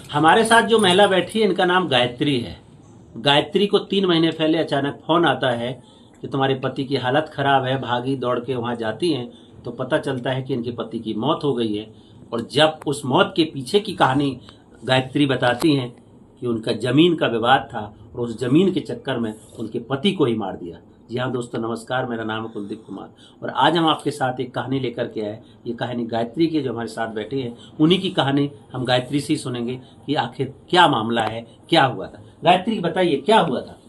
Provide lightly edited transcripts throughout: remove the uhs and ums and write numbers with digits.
हमारे साथ जो महिला बैठी है इनका नाम गायत्री है। गायत्री को 3 महीने पहले अचानक फोन आता है कि तुम्हारे पति की हालत खराब है। भागी दौड़ के वहां जाती हैं तो पता चलता है कि इनके पति की मौत हो गई है। और जब उस मौत के पीछे की कहानी गायत्री बताती हैं कि उनका जमीन का विवाद था और उस जमीन के चक्कर में उनके पति को ही मार दिया। जी हाँ दोस्तों, नमस्कार, मेरा नाम है कुलदीप कुमार और आज हम आपके साथ एक कहानी लेकर के आए। ये कहानी गायत्री की, जो हमारे साथ बैठी है उन्हीं की कहानी हम गायत्री से ही सुनेंगे कि आखिर क्या मामला है, क्या हुआ था। गायत्री बताइए क्या हुआ था।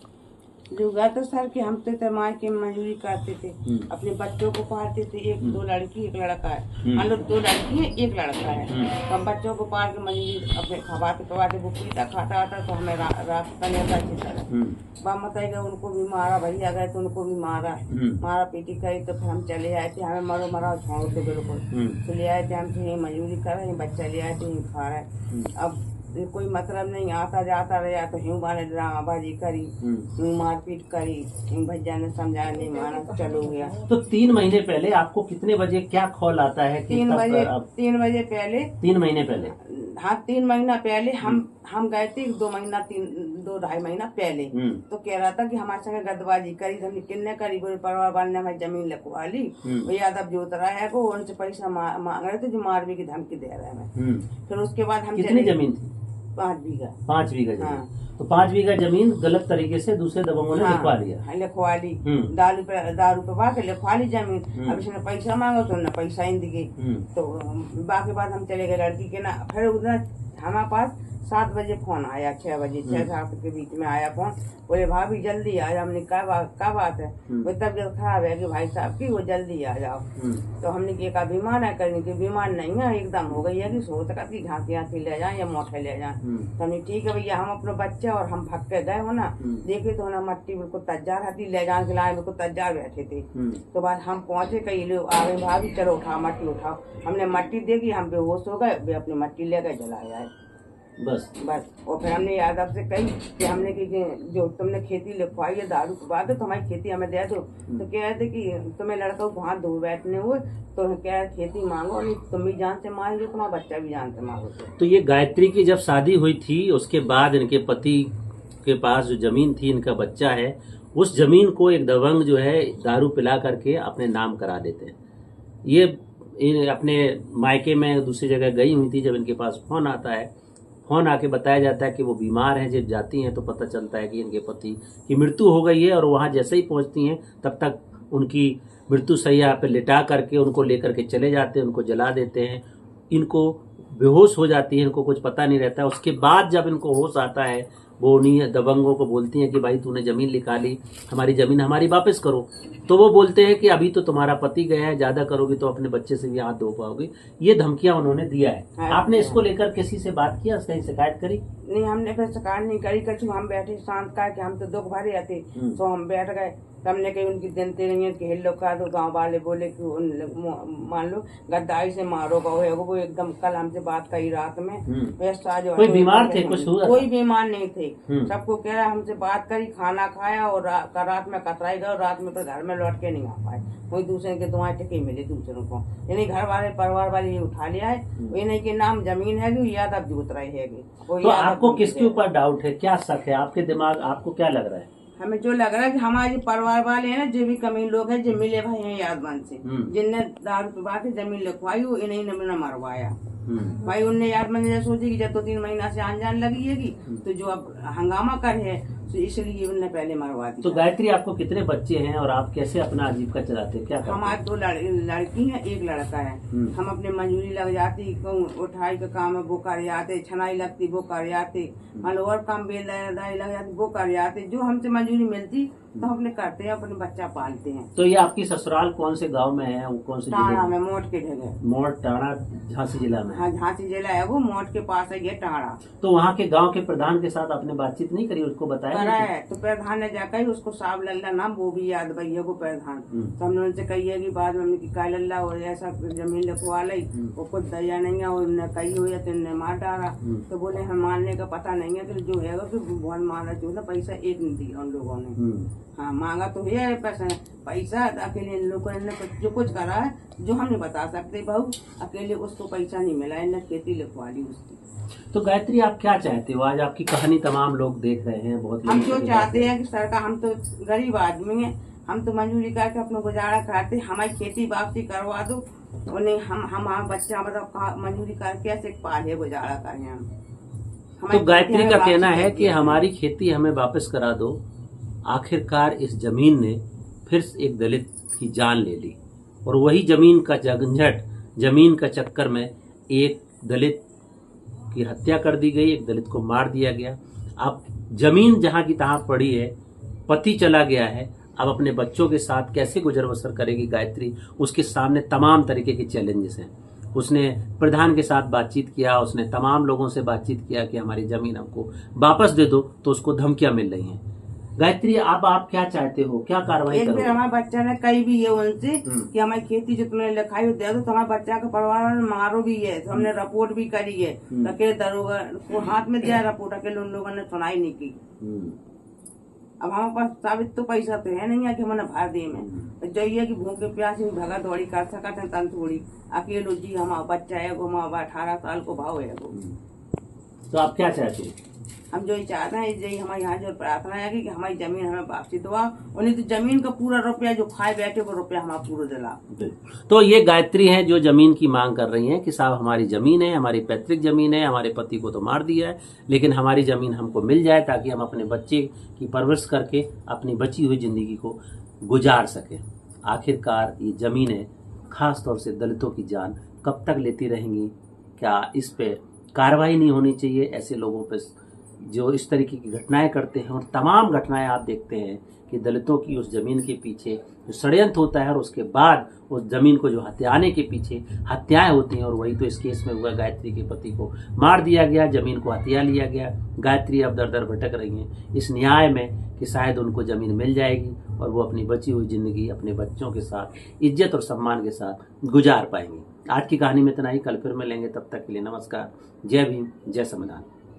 जो हुआ तो सर कि हम तो माँ की मजदूरी करते थे, अपने बच्चों को पालते थे। एक 2 लड़की 1 लड़का है। हम लोग 2 लड़की है 1 लड़का है। तो हम बच्चों को पाल के मजदूरी अपने खवाते पवाते, वो पीता खाता आता तो हमें रास्ता नहीं अच्छी तरह बाप बताएगा। उनको भी मारा, भैया गए तो उनको भी मारा पीटी करी। तो फिर हम चले आए थे, हमें मरो मरा छोड़ के बिल्कुल तो ले आए थे। हम तो मजदूरी कर रहे हैं, बच्चा ले आए थे, खा रहे। अब कोई मतलब नहीं, आता जाता रहा तो यूं वाले ड्रामाबाजी करी, यूं मारपीट करी। भैया ने समझाया, नहीं माना, चलो गया। तो 3 महीने पहले आपको कितने बजे क्या कॉल आता है कि 3 बजे पहले 3 महीने पहले? हाँ, 3 महीना पहले हम गए थे। 2-2.5 महीना पहले तो कह रहा था कि हमारे संगे गदबाजी करी। हमने किन्ने करी, बोले परिवार वाले ने हमारी जमीन लिखवा ली। वो यादव जोत रहा है को उनसे पैसा मांग रहे थे, जो मारने की धमकी दे रहे हैं। फिर उसके बाद हम कितनी जमीन थी? 5 बीघा। 5 बीघा जमीन। हाँ। तो 5 बीघा जमीन गलत तरीके से दूसरे दबंगों ने लिखवा लिया। लिखवा ली, दारू पे बाके लिखवा ली जमीन। अब इसने पैसा मांगा तो उन्होंने पैसा ही दी। तो बाकी बाद हम चले गए लड़की के ना। फिर उधर हमारे पास 7 बजे फोन आया, 6 बजे 6-7 के बीच में आया फोन। बोले भाभी जल्दी आ जाओ। हमने क्या बात है? वो तबियत खराब है कि भाई साहब की, वो जल्दी आ जाओ। तो हमने कहा बीमार है, करने की बीमार नहीं है, एकदम हो गई है कि सोच का झांकी ले जाए या मोटे ले जाए। तो हमने ठीक है भैया, हम अपने बच्चे और हम भग के गए हो ना, देखे तो ना मट्टी बिल्कुल तैयार रहती, ले जाने के लाए बिल्कुल तैयार बैठे थे। तो बाद हम पहुंचे, कई लोग आ गए, भाभी चलो उठाओ मट्टी उठाओ। हमने मट्टी देखी, हम बेहोश हो गए, वे अपनी मट्टी ले गए, जलाया है बस। और फिर हमने यादव से कही कि हमने कि जो तुमने खेती लिखवाई है दारू के बाद, तो हमारी खेती हमें दे दो। तो कह रहे थे कि तुम्हें लड़का को हाथ धो बैठने हुए, तो क्या खेती मांगो, नहीं तुम भी जान से मारोगे, तुम्हारा बच्चा भी जान से मारोगे। तो ये गायत्री की जब शादी हुई थी उसके बाद इनके पति के पास जो जमीन थी, इनका बच्चा है, उस जमीन को एक दबंग जो है दारू पिला करके अपने नाम करा देते हैं। ये अपने मायके में दूसरी जगह गई हुई थी। जब इनके पास फोन आता है, फोन आके बताया जाता है कि वो बीमार हैं। जब जाती हैं तो पता चलता है कि इनके पति की मृत्यु हो गई है। और वहाँ जैसे ही पहुँचती हैं तब तक उनकी मृत्यु शैया पे लिटा करके उनको लेकर के चले जाते हैं, उनको जला देते हैं। इनको बेहोश हो जाती है, इनको कुछ पता नहीं रहता है। उसके बाद जब इनको होश आता है, वो उन्हीं दबंगों को बोलती हैं कि भाई तूने जमीन लिखा ली, हमारी जमीन हमारी वापस करो। तो वो बोलते हैं कि अभी तो तुम्हारा पति गया है, ज्यादा करोगी तो अपने बच्चे से भी हाथ धो पाओगे। ये धमकियां उन्होंने दिया है। आपने इसको लेकर किसी से बात किया, कहीं शिकायत करी? नहीं, हमने फिर शिकायत नहीं करी। कछु हम बैठे शांत का कि हम तो दुख भरे आते, तो हम बैठ गए। हमने कही उनकी जनते नहीं है कि हिलो का। तो गाँव वाले बोले कि मान लो गद्दाई से मारोगा वो एकदम। कल हमसे बात करी रात में, कोई बीमार थे? कुछ हुआ? कोई बीमार नहीं थे, सबको कह रहा हमसे बात करी, खाना खाया और रात में कतराई गए। रात में तो घर में लौट के नहीं आ पाए। कोई दूसरे के दुआएं टिके मिले दूसरों को, यानी घर वाले परिवार वाले ये उठा लिया है। ये नहीं कि नाम जमीन है कि यादव जोत रही है। तो आपको किसके ऊपर डाउट है, क्या शक है आपके दिमाग, आपको क्या लग रहा है? हमें जो लग रहा है कि हमारे परिवार वाले हैं ना, जो भी कमीन लोग हैं, जो मिले भाई हैं यादवान से, जिनने दारू पिवा के जमीन लिखवाई, वो इन्हीं ने मरवाया। भाई उनने यादवान ने सोची कि जब तो 3 महीना से आन जान लगी है तो जो अब हंगामा कर है, तो इसलिए उनने पहले मरवा दिया। तो गायत्री, आपको कितने बच्चे हैं और आप कैसे अपना आजीविका चलाते हैं, क्या करते हैं? हमारे 2 लड़की हैं, 1 लड़का है। हम अपने मजदूरी लग जाती, उठाई का काम है वो कर जाते, छनाई लगती वो कर जाते, मतलब और काम बेलदाई लग जाती वो कर जाते। जो हमसे मजदूरी मिलती तो हम अपने करते हैं, अपने बच्चा पालते हैं। तो ये आपकी ससुराल कौन से गांव में है, वो कौन से टाड़ा में? मोट के जगह। मोट टाड़ा झांसी जिला में? हाँ, झांसी जिला है वो, मोट के पास है ये टाड़ा। तो वहाँ के गांव के प्रधान के साथ आपने बातचीत नहीं करी, उसको बताया? करा है, तो प्रधान ने जाकर उसको साहब लल्ला नाम, वो भी याद भैया को प्रधान। तो हमने उनसे कही है कि बाद में का लल्ला और ऐसा जमीन लिखवा ली, वो खुद दया नहीं है और कही हुई है तो इन्हें मार डाला। तो बोले हम मारने का पता नहीं है कि जो है बहुत मारा, जो ना पैसा एक नहीं दिया उन लोगों ने। हाँ मांगा तो है पैसा अकेले इन लोगों ने जो कुछ करा है जो हम नहीं बता सकते बहू, अकेले उसको पैसा नहीं मिला, इन्हें खेती लिखवा ली उसकी। तो गायत्री आप क्या चाहते हो? आज आपकी कहानी तमाम लोग देख रहे हैं, बहुत हम जो चाहते हैं कि सरकार, हम तो गरीब आदमी हैं, हम तो मजदूरी करके अपना गुजारा करते, हमारी खेती वापसी करवा दो, उन्हें हम बच्चा मतलब मजदूरी करके ऐसे पाले गुजारा करें हम। तो गायत्री का कहना है कि हमारी खेती हमें वापस करा दो। आखिरकार इस जमीन ने फिर एक दलित की जान ले ली और वही जमीन का झंझट, जमीन का चक्कर में एक दलित की हत्या कर दी गई, एक दलित को मार दिया गया। अब जमीन जहां की तहां पड़ी है, पति चला गया है, अब अपने बच्चों के साथ कैसे गुजर बसर करेगी गायत्री? उसके सामने तमाम तरीके के चैलेंजेस हैं। उसने प्रधान के साथ बातचीत किया, उसने तमाम लोगों से बातचीत किया कि हमारी जमीन हमको वापस दे दो, तो उसको धमकियां मिल रही हैं। गायत्री अब आप क्या चाहते हो, क्या कार्रवाई करोगे? एक बार हमारे बच्चा ने कही भी है उनसे कि हमारी खेती जो तुमने लिखाई दे दो, तो हमारे बच्चा का परिवार में मारो भी है, तो हमने रिपोर्ट भी करी है, अकेले दरोगा को हाथ में दिया रिपोर्ट, अकेले उन लोगों ने सुनाई नहीं की। अब हमारे पास साबित तो पैसा तो है नहीं है कि हमने भर दिए में, जो ये कि भूखे प्यास में भगा दौड़ी कर सकते हैं तन थोड़ी, अकेले जी हमारा बच्चा है वो, हमारा 18 साल को भाव है वो। तो आप क्या चाहते हो? हम जो चाहते हैं, यही हमारे यहाँ जो प्रार्थना है कि हमारी जमीन हमें वापसी दो, उन्हें तो जमीन का पूरा रुपया जो खाए बैठे वो रुपया हमारा पूरा दिला। तो ये गायत्री है जो जमीन की मांग कर रही हैं कि साहब हमारी जमीन है, हमारी पैतृक जमीन है, हमारे पति को तो मार दिया है, लेकिन हमारी जमीन हमको मिल जाए ताकि हम अपने बच्चे की परवरिश करके अपनी बची हुई जिंदगी को गुजार सकें। आखिरकार ये जमीनें खास तौर से दलितों की जान कब तक लेती रहेंगी? क्या इस पे कार्रवाई नहीं होनी चाहिए? ऐसे लोगों पे जो इस तरीके की घटनाएं करते हैं, और तमाम घटनाएं आप देखते हैं कि दलितों की उस जमीन के पीछे जो षड्यंत्र होता है और उसके बाद उस जमीन को जो हत्याने के पीछे हत्याएं होती हैं, और वही तो इस केस में हुआ। गायत्री के पति को मार दिया गया, जमीन को हथिया लिया गया। गायत्री अब दर दर भटक रही हैं इस न्याय में कि शायद उनको जमीन मिल जाएगी और वो अपनी बची हुई जिंदगी अपने बच्चों के साथ इज्जत और सम्मान के साथ गुजार पाएंगी। आज की कहानी में इतना ही, कल फिर मिलेंगे, तब तक के लिए नमस्कार। जय भीम, जय संविधान।